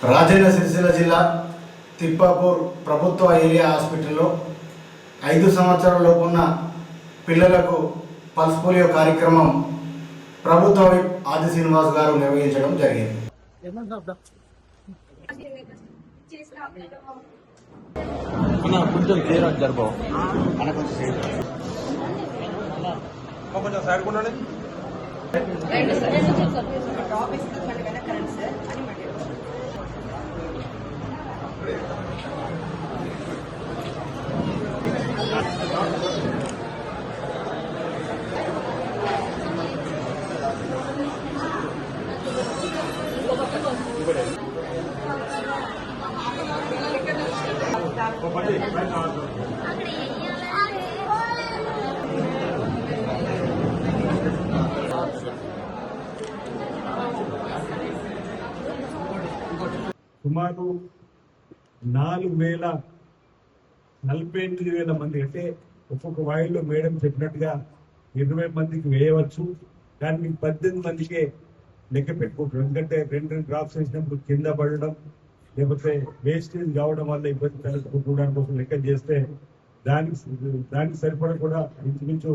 రాజన్న సిరిసిల్ల జిల్లా తిప్పాపూర్ ప్రభుత్వ ఏరియా హాస్పిటల్లో 5 సంవత్సరాల లోపున్న పిల్లలకు పల్స్ పోలియో కార్యక్రమం ప్రభుత్వ విప్ ఆది శ్రీనివాస్ గారు నిర్వహించడం జరిగింది. సుమారు 4,48,000 మంది, అంటే ఒక్కొక్క వాయిల్లో మేడం చెప్పినట్టుగా 20 మందికి వేయవచ్చు, కానీ మీకు 18 మందికే లెక్క పెట్టుకుంటారు. ఎందుకంటే 2 డ్రాప్స్ వేసినప్పుడు కింద పడడం లేకపోతే వేస్టేజ్ కావడం వల్ల ఇబ్బంది కలుగుకోవడానికి కోసం లెక్క చేస్తే దానికి సరిపడ కూడా ఇంచుమించు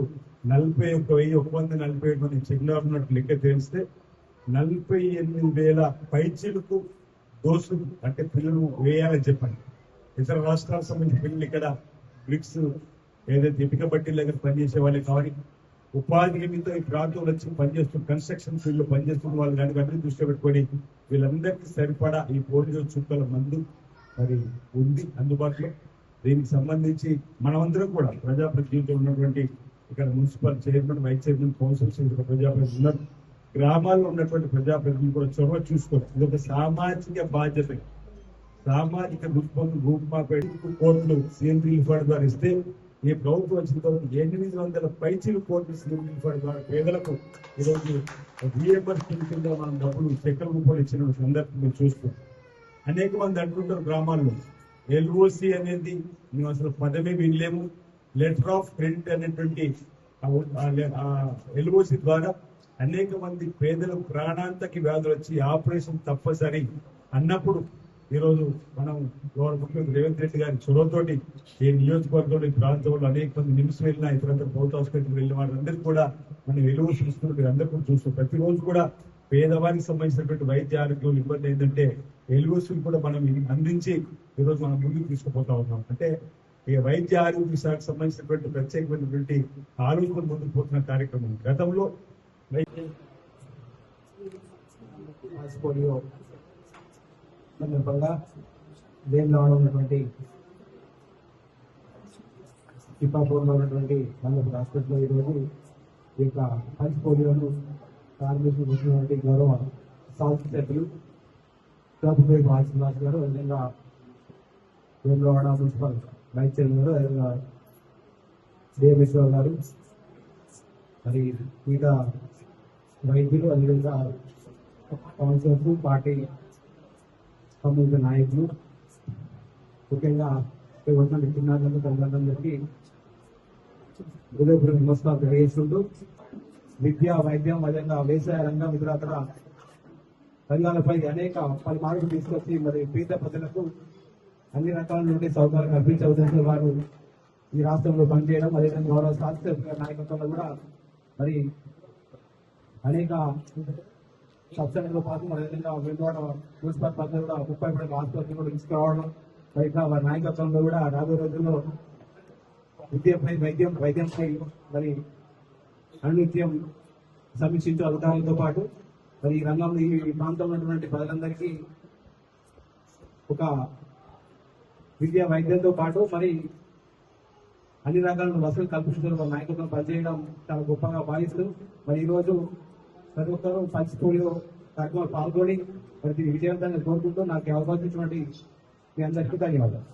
41,147 మంది చిన్నారు ఉన్నట్టు లెక్క తెలిస్తే 48,000 పైచీలకు డోసులు అంటే పిల్లలు వేయాలని చెప్పండి. ఇతర రాష్ట్రాలకు సంబంధించిన పిల్లలు ఇక్కడ బ్రిక్స్ ఏదైతే ఇటుక బట్టి దగ్గర పనిచేసే వాళ్ళే కావాలి, ఉపాధి నిమిత్తం ఈ ప్రాంతంలో వచ్చి పనిచేస్తున్న కన్స్ట్రక్షన్ ఫీల్డ్ లో పనిచేస్తున్న వాళ్ళు కానీ అన్ని దృష్టిలో పెట్టుకొని వీళ్ళందరికీ సరిపడా ఈ పోలియో చుక్కల మందు మరి ఉంది అందుబాటులో. దీనికి సంబంధించి మనమందరం కూడా ప్రజాప్రతినిధులు ఉన్నటువంటి ఇక్కడ municipal chairman, vice chairman, councils ప్రజాప్రతినిధులు ఉన్నారు, గ్రామాల్లో ఉన్నటువంటి ప్రజాప్రతినిధులు కూడా చొరవ చూసుకోవాలి. ఇది ఒక సామాజిక బాధ్యత. సామాజిక రూపమాపేట కోర్టులు సీఎం రిలీఫ్ ఫండ్ ద్వారా ఇస్తే ఈ ప్రభుత్వం వచ్చిన తర్వాత 800 పైచీలు కోర్టు సీఎం రిలీఫ్ ఫండ్ ద్వారా పేదలకు ఈరోజు రీఎంబర్స్మెంట్ కింద మనం డబ్బులు చెక్కల రూపంలో ఇచ్చిన సందర్భం మీరు చూస్తాం. అనేక మంది అంటుంటారు గ్రామాల్లో ఎల్ఓసి అనేది మేము అసలు పదమే వినలేము, లెటర్ ఆఫ్ క్రెడిట్ అనేటువంటి ఎల్ఓసి ద్వారా అనేక మంది పేదలకు ప్రాణాంతకి వ్యాధులు వచ్చి ఆపరేషన్ తప్పనిసరి అన్నప్పుడు ఈరోజు మనం గౌరవ ముఖ్యమంత్రి రేవంత్ రెడ్డి గారి చొరవతోటి ఈ నియోజకవర్గంలో ఈ ప్రాంతంలో అనేక మంది నిమ్స్ వెళ్ళినా ఇతర ప్రభుత్వ హాస్పిటల్కి వెళ్ళిన వాళ్ళందరికీ కూడా మనం ఎలుగు చూస్తున్నారు. మీరు అందరూ కూడా చూస్తాం. ప్రతిరోజు కూడా పేదవారికి సంబంధించినటువంటి వైద్య ఆరోగ్యం ఇబ్బంది ఏంటంటే ఎలుగుసులు కూడా మనం అందించి ఈరోజు మనం ముందుకు తీసుకుపోతా ఉన్నాం. అంటే ఈ వైద్య ఆరోగ్య శాఖకు సంబంధించినటువంటి ప్రత్యేకమైనటువంటి ఆలోచన ముందుకు పోతున్న కార్యక్రమం. గతంలో పోలియో సందర్భంగా దేనిలో ఉన్నటువంటి తిప్పాపూర్లో ఉన్నటువంటి మండప హాస్పిటల్లో ఈరోజు ఈ యొక్క పల్స్ పోలియోను ప్రారంభించినటువంటి గౌరవ శాసనసభ్యులు డాక్టర్ ఆది శ్రీనివాస్ గారు, అదేవిధంగా వేములవాడ మున్సిపల్ వైస్ చైర్మన్ గారు, అదేవిధంగా డిఎంఎస్ఆర్ గారు, మరి మిగతా వైద్యులు, అదేవిధంగా కౌన్సిలర్స్, పార్టీ సంబంధించిన నాయకులు, ముఖ్యంగా చిన్నారులకు తల్లిదండ్రులందరికీ హృదయపూర్వక నమస్కారం తెలియజేస్తుంటూ విద్య, వైద్యం, అదేవిధంగా వ్యవసాయ రంగం, ఇతర రంగాలపై అనేక పలుమార్లు తీసుకొచ్చి మరి పేద ప్రజలకు అన్ని రకాలైన సౌకర్యాలు కల్పించే ఉద్దేశంతో వారు ఈ రాష్ట్రంలో పనిచేయడం, అదేవిధంగా గౌరవ శాసన నాయకత్వంలో కూడా మరి అనేక సబ్సిడీతో పాటు అదేవిధంగా వేములవాడ మున్సిపల్ పరిధిలో కూడా 30 పడకల ఆసుపత్రి కూడా తీసుకురావడం, పైగా వారి నాయకత్వంలో కూడా రాబోయే రోజుల్లో విద్యపై వైద్యంపై మరి అనునిత్యం సమీక్షించే అధికారులతో పాటు మరి ఈ రంగంలో ఈ ప్రాంతంలో ఉన్నటువంటి ప్రజలందరికీ ఒక విద్య వైద్యంతో పాటు మరి అన్ని రకాల వసతులు కల్పిస్తున్న నాయకత్వం పనిచేయడం చాలా గొప్పగా భావిస్తూ మరి ఈరోజు ప్రతి ఒక్కరూ పల్స్ పోలియో కార్యక్రమంలో పాల్గొని మరి విజయవంతంగా కోరుకుంటూ నాకు అవకాశం ఇచ్చినటువంటి మీ అందరికీ ధన్యవాదాలు.